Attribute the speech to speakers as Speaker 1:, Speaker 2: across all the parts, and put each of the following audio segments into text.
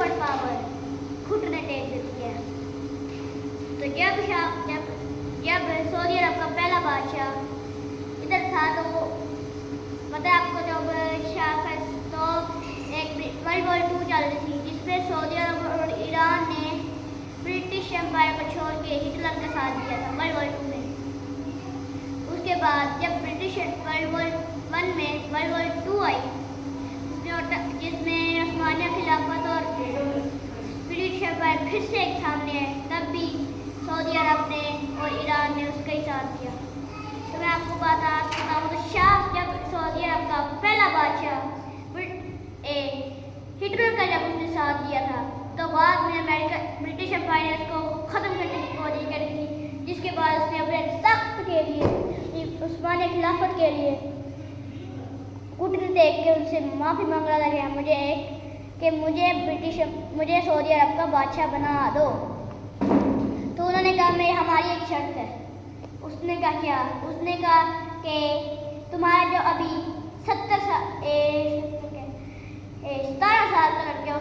Speaker 1: Super power घुटने take देती है। तो जब सऊदी अरब का पहला बादशाह इधर था, तो वो पता है आपको, जब तो एक वर्ल्ड वॉर 2 चल रही थी, जिसमें सऊदी अरब और ईरान ने ब्रिटिश एम्पायर को छोड़ के हिटलर का साथ दिया था वर्ल्ड वॉर 2 में। उसके बाद जब ब्रिटिश वर्ल्ड वॉर 1 में वर्ल्ड वॉर 2 आई, जिसमें उस्मानिया खिलाफत और ब्रिटिश एम्पायर फिर से एक सामने है, तब भी सऊदी अरब ने और ईरान ने उसका ही साथ दिया। तो मैं आपको बताऊँ तो जब सऊदी अरब का पहला बादशाह हिटलर का जब उसने साथ दिया था, तो बाद में ब्रिटिश एम्पायर ने उसको ख़त्म करने की कोशिश करी थी, जिसके बाद उसने अपने तख्त के लिए, उस्मानिया खिलाफत के लिए घुटने टेक के उनसे माफ़ी मांगा था कि मुझे सऊदी अरब का बादशाह बना दो। तो उन्होंने कहा हमारी एक शर्त है। उसने कहा कि तुम्हारा जो अभी 17 साल का लड़का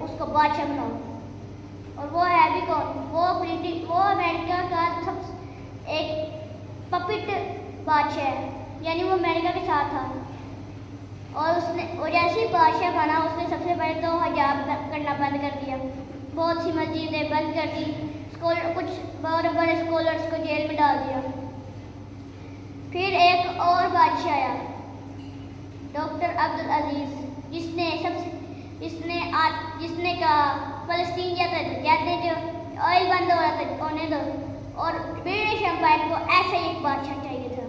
Speaker 1: उसको बादशाह बनाओ। और वो है भी कौन? वो अमेरिका का एक पपिट बादशाह है, यानी वो अमेरिका के साथ था। और जैसे ही बादशाह बना, उसने सबसे पहले तो हिजाब करना बंद कर दिया, बहुत सी मस्जिदें बंद कर दी, कुछ बड़े बड़े स्कॉलर्स को जेल में डाल दिया। फिर एक और बादशाह आया, डॉक्टर अब्दुल अजीज, जिसने कहा फ़लस्तीन कहते जो ऑयल बंद हो रहा था होने दो, और ब्रिटिश एम्पायर को ऐसे ही एक बादशाह चाहिए था।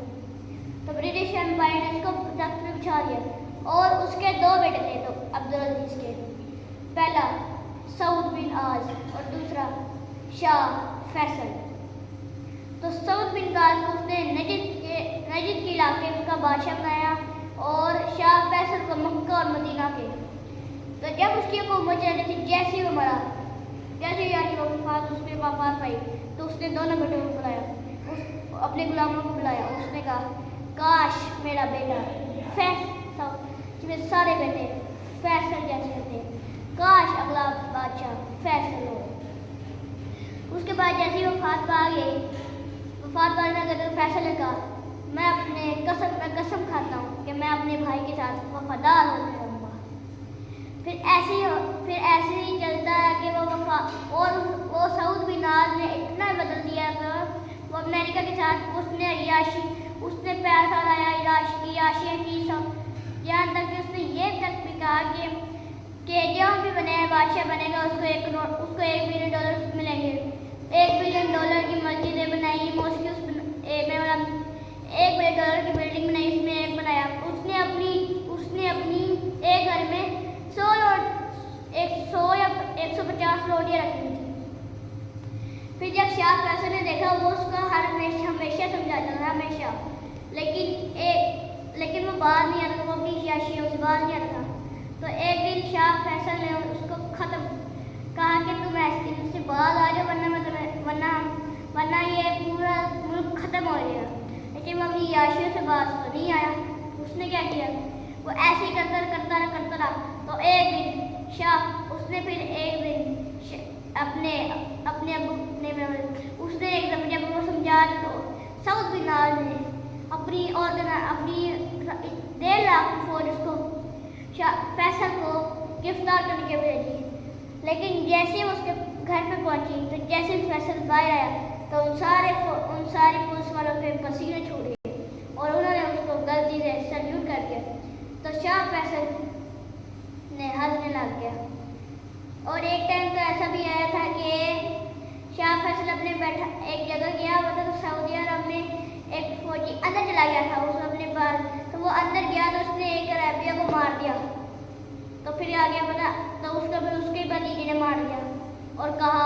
Speaker 1: तो ब्रिटिश एम्पायर ने उसको तख्त पर बिठा दिया, और उसके 2 बेटे थे तो अब्दुल अजीज के, पहला सऊद बिन आज और दूसरा शाह फैसल। तो सऊद बिन गाज को उसने नजद के इलाके का बादशाह बनाया, और शाह फैसल को मक्का और मदीना के। तो जब उसकी हुकूमत चल रही थी, जैसे ही वो मरा, यानी उसने वफात पाई, तो उसने दोनों बेटों को बुलाया, अपने गुलामों को बुलाया। उसने कहा काश मेरा बेटा फैसल, सारे बेटे फैसल जैसे थे, काश अगला बादशाह फैसल हो। उसके बाद जैसे ही वफात पा गई, वफात पाने के फैसल ने कहा मैं कसम खाता हूँ कि मैं अपने भाई के साथ वफादार होकर रहूँगा। फिर ऐसे ही चलता है कि वो सऊद बिन नाज ने इतना बदल दिया था, वो अमेरिका के साथ उसने पैसा लाया याशिया की सब, यहाँ तक कि उसने ये तक भी कहा कि जो भी बादशाह बनेगा उसको $1 बिलियन मिलेंगे। $1 बिलियन की मस्जिदें बनाई, मॉस्क $1 बिलियन की बिल्डिंग बनाई, इसमें एक बनाया। उसने अपनी एक घर में 100 या 150 रोटियाँ रखी थी। फिर जब शाह फैसल ने देखा, वो उसका हमेशा समझाता था, हमेशा, लेकिन वो बाहर नहीं आता, वो अपनी याशियों से बाहर नहीं आता। तो एक दिन शाह फैसल ने उसको कहा कि तुम ऐसे से बाहर आ जाओ, वरना ये पूरा मुल्क ख़त्म हो जाएगा। लेकिन वो अपनी याशियों से बाहर तो नहीं आया। उसने क्या किया, वो ऐसे ही करता रहा। तो एक दिन उसने अपने उसने एक दम जब वो समझा, तो सऊद बिन नाज ने अपनी 1.5 लाख फौज उसको फैसल को गिरफ्तार करने के भेजी। लेकिन जैसे वो उसके घर पे पहुंची, तो जैसे फैसल बाहर आया, तो उन सारे पुलिस वालों के पसीने छूट गए, और उन्होंने उसको गलती से सल्यूट कर दिया। तो शाह फैसल ने हंसने लग गया। और एक टाइम तो ऐसा भी आया था कि शाह फैसल अपने एक जगह गया, मतलब सऊदी अरब में एक फौजी अंदर चला गया था उसने अपने पास। तो वो अंदर गया, तो उसने एक अरबिया को मार दिया। तो फिर आ गया पता, तो उसके भतीजे ने मार दिया और कहा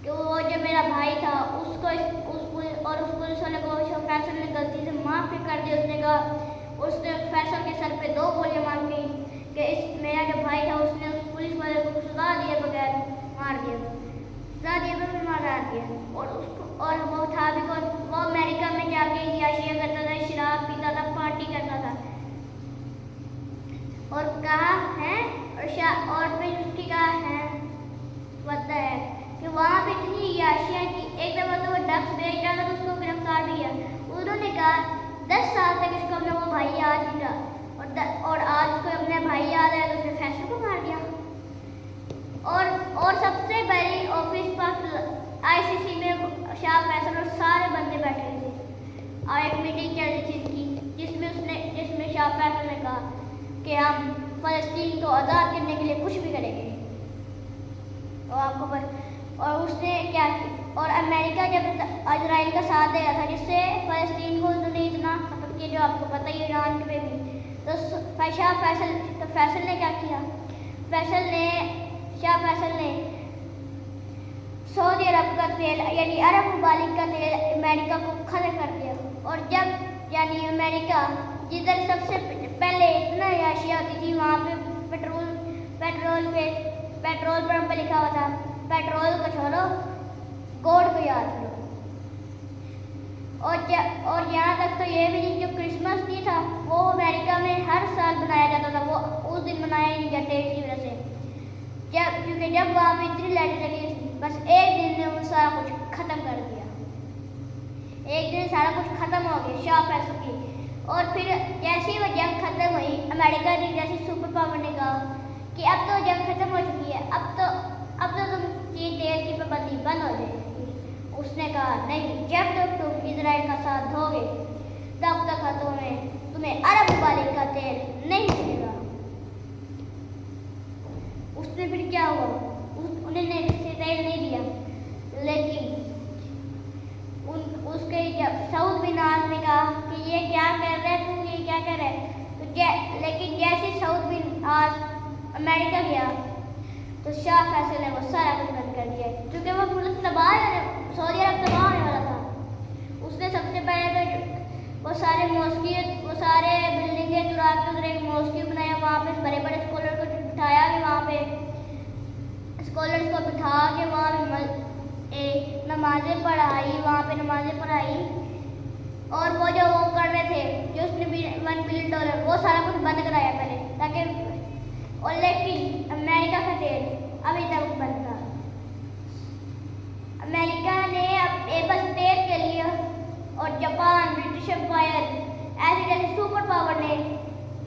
Speaker 1: कि वो जो मेरा भाई था उस पुलिस वाले को फैसल ने गलती से माफ़ कर दिया। उसने फैसल के सर पे 2 गोलियां मार दी कि मेरा जो भाई था उसने उस पुलिस वाले को सजा दिए बगैर मार दिया। और वो था भी वो अमेरिका में जाके याशिया करता था, शराब पीता था, पार्टी करता था। और कहा है और फिर उसकी कहा ड्रग्स बेच रहा था तो उसको गिरफ्तार भी किया। उन्होंने कहा 10 साल तक इसको अपना वो भाई याद नहीं रहा और आज उसको अपना भाई याद है तो उसने फैसल को मार दिया। और सबसे बड़ी ऑफिस पर ICC में शाह फैसल और सारे बंदे बैठे थे और एक मीटिंग चल रही थी जिसमें शाह फैसल ने कहा कि हम फ़लस्तीन को आज़ाद करने के लिए कुछ भी करेंगे। और उसने क्या किया और अमेरिका जब इजराइल का साथ दे रहा था जिससे फ़लस्तीन को उन्होंने इतना खत्म किया जो आपको पता ही ईरान पे भी, तो फैसल ने क्या किया, शाह फैसल ने सऊदी अरब का तेल यानी अरब ममालिक का तेल अमेरिका को खत्म कर दिया। और जब यानी अमेरिका जिधर सबसे पहले इतना याशिया होती थी वहाँ पे पेट्रोल पंप पे लिखा हुआ था पेट्रोल को छोड़ो गॉड को याद करो। और यहाँ तक तो ये भी नहीं, जो क्रिसमस नहीं था वो अमेरिका में हर साल मनाया जाता था, वो उस दिन मनाया ही नहीं गया तेल की वजह से, क्योंकि जब वहाँ पे इतनी लाइटें लगी थी बस एक दिन ने वो सारा कुछ ख़त्म कर दिया। एक दिन सारा कुछ ख़त्म हो गया शाह फैसल की। और फिर जैसे ही वो जंग ख़त्म हुई अमेरिका ने जैसे सुपर पावर ने कहा कि अब तो जंग ख़त्म हो चुकी है, अब तो तुमकी तेल की पाबंदी बंद हो जाएगी। उसने कहा नहीं, जब तक तुम इजराइल का साथ दोगे तब तक तुम्हें अरब ममालिक का तेल नहीं मिलेगा। उसने फिर क्या हुआ, उन्होंने तेल नहीं दिया, लेकिन उसके जब सऊद बिन आज़ ने कहा कि ये क्या कर रहे हैं तुम, ये क्या कर रहे हैं, तो लेकिन जैसे सऊद बिन आज़ अमेरिका गया तो शाह फैसल ने वो सारा कुछ बंद कर दिया क्योंकि वो मुल्क सऊदी अरब तबाह होने वाला था। उसने सबसे पहले तो वो सारे बिल्डिंगें चुरा के उधर एक मॉस्क बनाया, वहाँ पे बड़े बड़े स्कॉलर को बिठाया कि वहाँ पे स्कॉलर्स को बिठा के वहाँ पे नमाज़ें पढ़ाई और वो जो वो कर रहे थे जो उसने $1 बिलियन वो सारा कुछ बंद कराया पहले ताकि, और लेकिन अमेरिका का तेल अभी तक बंद था। अमेरिका ने बस तेल के लिए और जापान, ब्रिटिश एम्पायर ऐसे जैसे सुपर पावर ने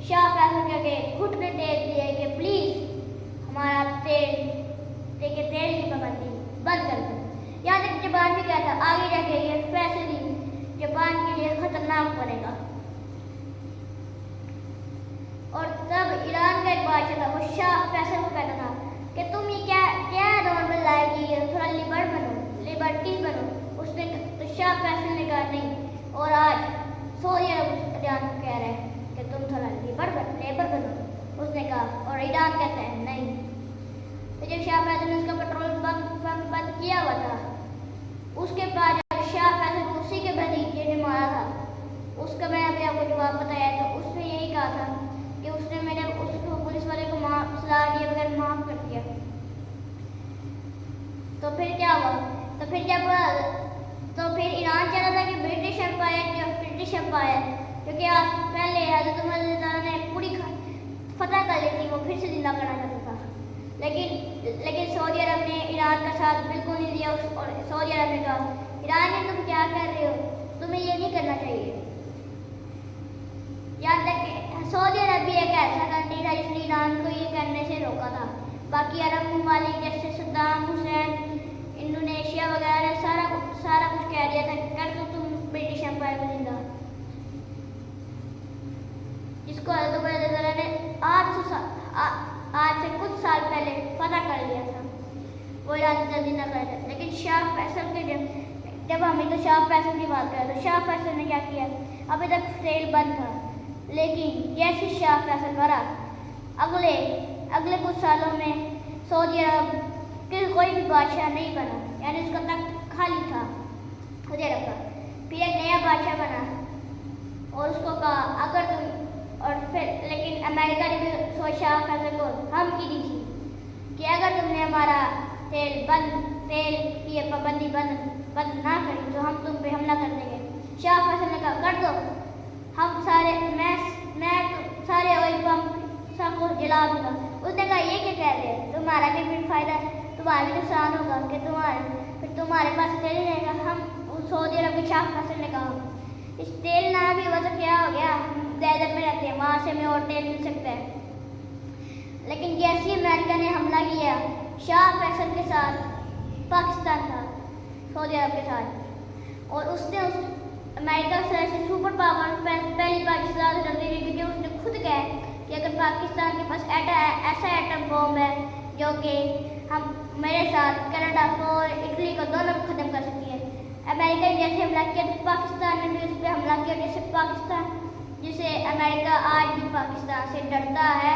Speaker 1: शाह फैसल के घुटने टेक दिए कि प्लीज़ हमारा तेल की पाबंदी बंद कर दो। यहाँ तक जापान भी कहता आगे जाके ये फैसले जापान के लिए खतरनाक बनेगा। और तब ईरान का एक बादशाह था, वो शाह फैसल को कहता था कि तुम ये क्या नॉर्मल लाइफ है, थोड़ा लिबर्टी बनो। उसने तो शाह फैसल ने कहा नहीं, और आज सऊदी अरब ईरान को कह रहे हैं कि तुम थोड़ा लेबर बनो। उसने कहा और ईरान कहता है नहीं। तो जब शाह फैसल ने उसका पेट्रोल पंप बंद किया हुआ था, उसके बाद जब शाह फैसल को उसी के भतीजे ने मारा था, उसका मैं अभी आपको जवाब बताया, तो उसने यही कहा था कि उसने उसको पुलिस वाले को सजा दिए बगैर माफ़ कर दिया। तो फिर क्या हुआ, तो फिर ईरान चाहता था कि ब्रिटिश एम्पायर जो कि आज पहले हज़रत उमर ने पूरी फतह कर ली थी, वो फिर से जिंदा करना चाहता था, लेकिन सऊदी अरब ने ईरान का साथ बिल्कुल नहीं दिया। और सऊदी अरब ने कहा ईरान तुम क्या कर रहे हो, तुम्हें ये नहीं करना चाहिए। यहाँ तक कि सऊदी अरब भी एक ऐसा कंट्री था जिसने ईरान को ये करने से रोका था। बाकी अरब ममालिक जैसे सद्दाम हुसैन, इंडोनेशिया वगैरह ने सारा कुछ कह दिया था कर दो तुम ब्रिटिश एम्पायर को जिंदा, जिसको ने आज से कुछ साल पहले फतह कर लिया था, वो ईरान जल्दी न कर था। लेकिन शाह फैसल के जब हम तो शाह फैसल की बात करें तो शाह फैसल ने क्या किया, अभी तक तेल बंद था, लेकिन जैसे शाह फैसल मरा अगले कुछ सालों में सऊदी अरब के कोई भी बादशाह नहीं बना, यानी उसका तख्त खाली था सऊदी अरब का। फिर एक नया बादशाह बना और उसको कहा अगर तुम, और फिर लेकिन अमेरिका ने भी शाह फैसल को धमकी दी थी कि अगर तुमने हमारा तेल की पाबंदी बंद ना करी तो हम तुम पे हमला कर देंगे। शाह फैसल ने कहा कर दो, हम मैं सारे ऑयल पंप सबको जला दूंगा। उसने कहा ये क्या कह रहे हैं, तुम्हारा भी फिर फायदा, तुम्हारा भी नुकसान होगा कि तुम्हारे पास तेल रहेगा, हम सऊदी अरब के शाह फैसल ने कहा, इस तेल ना भी हुआ तो क्या हो गया, हम डेजर्ट में रहते हैं, वहाँ से हमें और तेल मिल सकता है। लेकिन जैसे ही अमेरिका ने हमला किया शाह फैसल के साथ, पाकिस्तान था सऊदी अरब के साथ, और उसने उस अमेरिका से ऐसे सुपर पावर पहली पाकिस्तान से डरती थी, क्योंकि उसने खुद कहा कि अगर पाकिस्तान के पास ऐसा एटम बॉम्ब है जो कि हम मेरे साथ कनाडा को और इटली को दोनों को ख़त्म कर सकती है। अमेरिका ने जैसे हमला किया तो पाकिस्तान ने भी उस पर हमला किया, जिसे अमेरिका आज भी पाकिस्तान से डरता है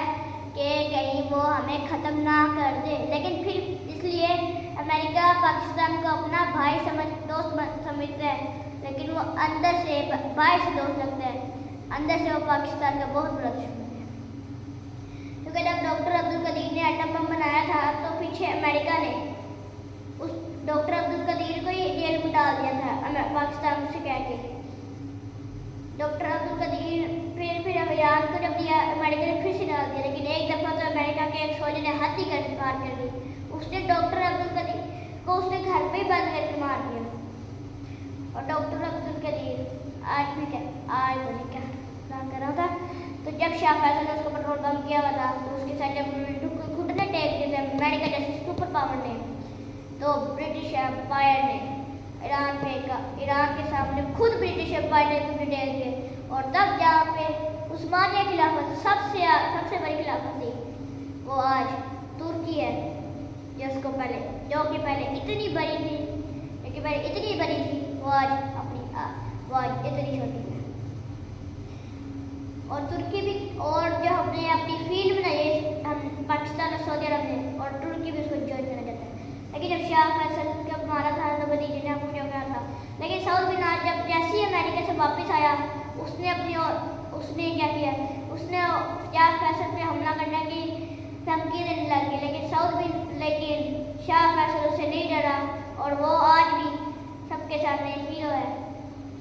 Speaker 1: कि कहीं वो हमें ख़त्म ना कर दे। लेकिन फिर इसलिए अमेरिका पाकिस्तान को अपना दोस्त समझता है, लेकिन वो अंदर से बाहर से दोस्त लगता है, अंदर से वो पाकिस्तान का बहुत बड़ा दुश्मन है। क्योंकि जब डॉक्टर अब्दुल कदीर ने एटम बम बनाया था तो पीछे अमेरिका ने उस डॉक्टर अब्दुल कदीर को ही जेल में डाल दिया था पाकिस्तान से कह के। डॉक्टर अब्दुल कदीर फिर ईरान को जब दिया अमेरिका ने फिर से डाल दिया, लेकिन एक दफ़ा तो अमेरिका के एक फौजी ने हद ही पार कर दी, उसने डॉक्टर अब्दुल कदीर को उसने घर पे ही बंद करके मार दिया। और डॉक्टर अब्दुल कदीर आज मैंने क्या कर रहा था, तो जब शाह फैसल ने उसको पेट्रोल बम किया हुआ था तो उसके साथ जब घुटने टेक दिए थे अमेरिका जैसे सुपर पावर ने, तो ब्रिटिश एम्पायर ने ईरान के सामने खुद ब्रिटिश एम्पायर ने घुटने टेक दिए। और तब जहाँ पे उस्मानिया खिलाफत सबसे बड़ी खिलाफत थी, वो आज तुर्की है, जो कि पहले इतनी बड़ी थी, वो आज इतनी छोटी है। और तुर्की भी, और जो हमने अपनी फील्ड बनाई है हम पाकिस्तान और सऊदी अरब ने, और तुर्की भी उसको ज्वाइन करना चाहता है। लेकिन जब शाह फैसल को मारा था तो भतीजे ने हमको जो कहा था, लेकिन साउथ बिन आज जब जैसे ही अमेरिका से वापस आया उसने क्या किया, उसने शाह फैसल पे हमला करने की धमकी देने लग गई। लेकिन शाह फैसल उससे नहीं डरा और वो आज भी सबके सामने हीरो है।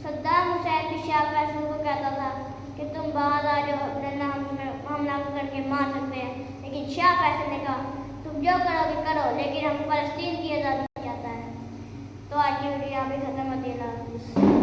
Speaker 1: सद्दाम हुसैन भी शाह फैसल को कहता था कि तुम बाहर आ जाओ, वरना हमला करके मार सकते हैं, लेकिन शाह फैसल ने कहा तुम जो करोगे करो, लेकिन हम फलस्तीन की आज़ादी चाहता है। तो आज की वीडियो यहाँ पे ख़त्म होती है।